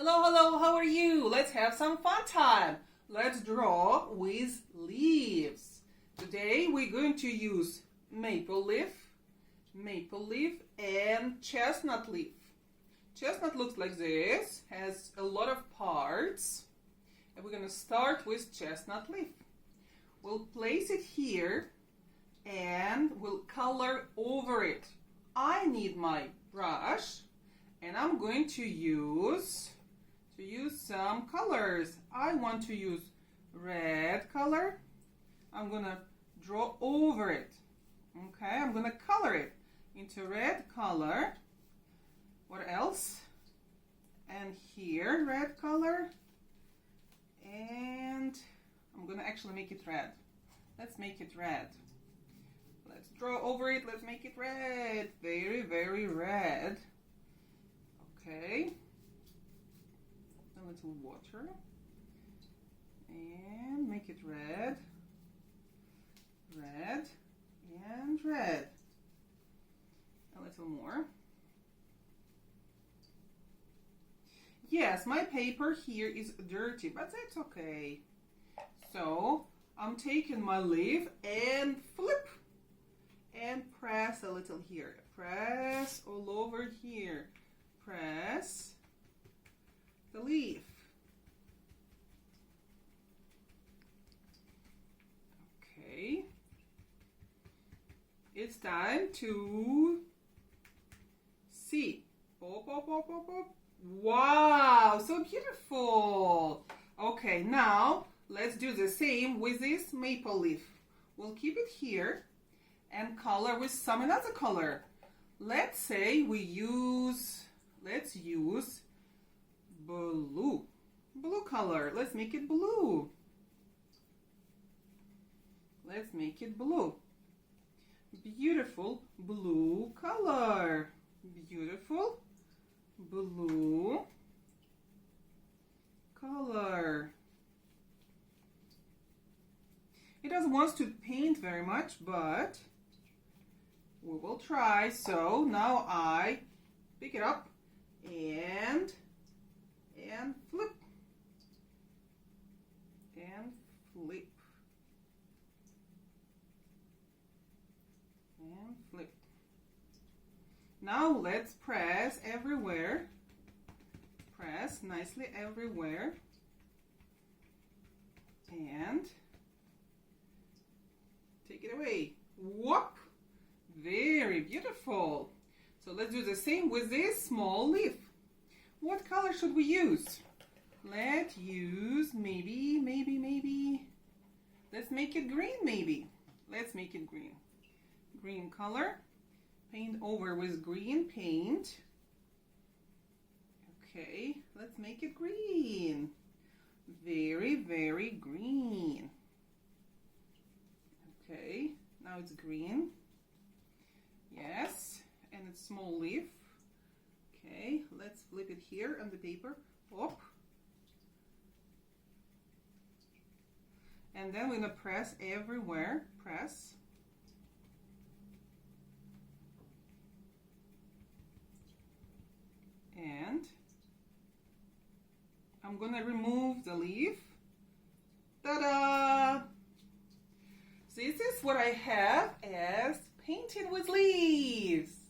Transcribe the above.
Hello, hello, how are you? Let's have some fun time. Let's draw with leaves. Today we're going to use maple leaf, and chestnut leaf. Chestnut looks like this, has a lot of parts. And we're going to start with chestnut leaf. We'll place it here and we'll color over it. I need my brush and I'm going to use some colors. I want to use red color. I'm going to draw over it. Okay, I'm going to color it into red color. What else? And here, red color. And I'm going to actually make it red. Let's make it red. Let's draw over it. Let's make it red. Very, very red. Okay. A little water. And make it red. Red. And red. A little more. Yes, my paper here is dirty, but that's okay. So I'm taking my leaf and flip and press a little here. Press all over here. Press the leaf. Okay. It's time to see. Pop, pop, pop, pop, pop. Wow, so beautiful. Okay, now let's do the same with this maple leaf. We'll keep it here and color with some another color. Let's say let's use blue. Blue color. Let's make it blue. Let's make it blue. Beautiful blue color. Beautiful blue color. It doesn't want to paint very much, but we will try. So now I pick it up and flip and flip and flip. Now let's press everywhere. Press nicely everywhere. And take it away. Whoop! Very beautiful. So let's do the same with this small leaf. What color should we use? Let's use maybe. Let's make it green maybe. Let's make it green. Green color. Paint over with green paint. Okay, let's make it green. Very, very green. Okay, now it's green. Yes, and it's small leaf. Okay, let's flip it here on the paper. Pop. And then we're going to press everywhere. Press. And I'm going to remove the leaf. Ta-da! This is what I have as painted with leaves.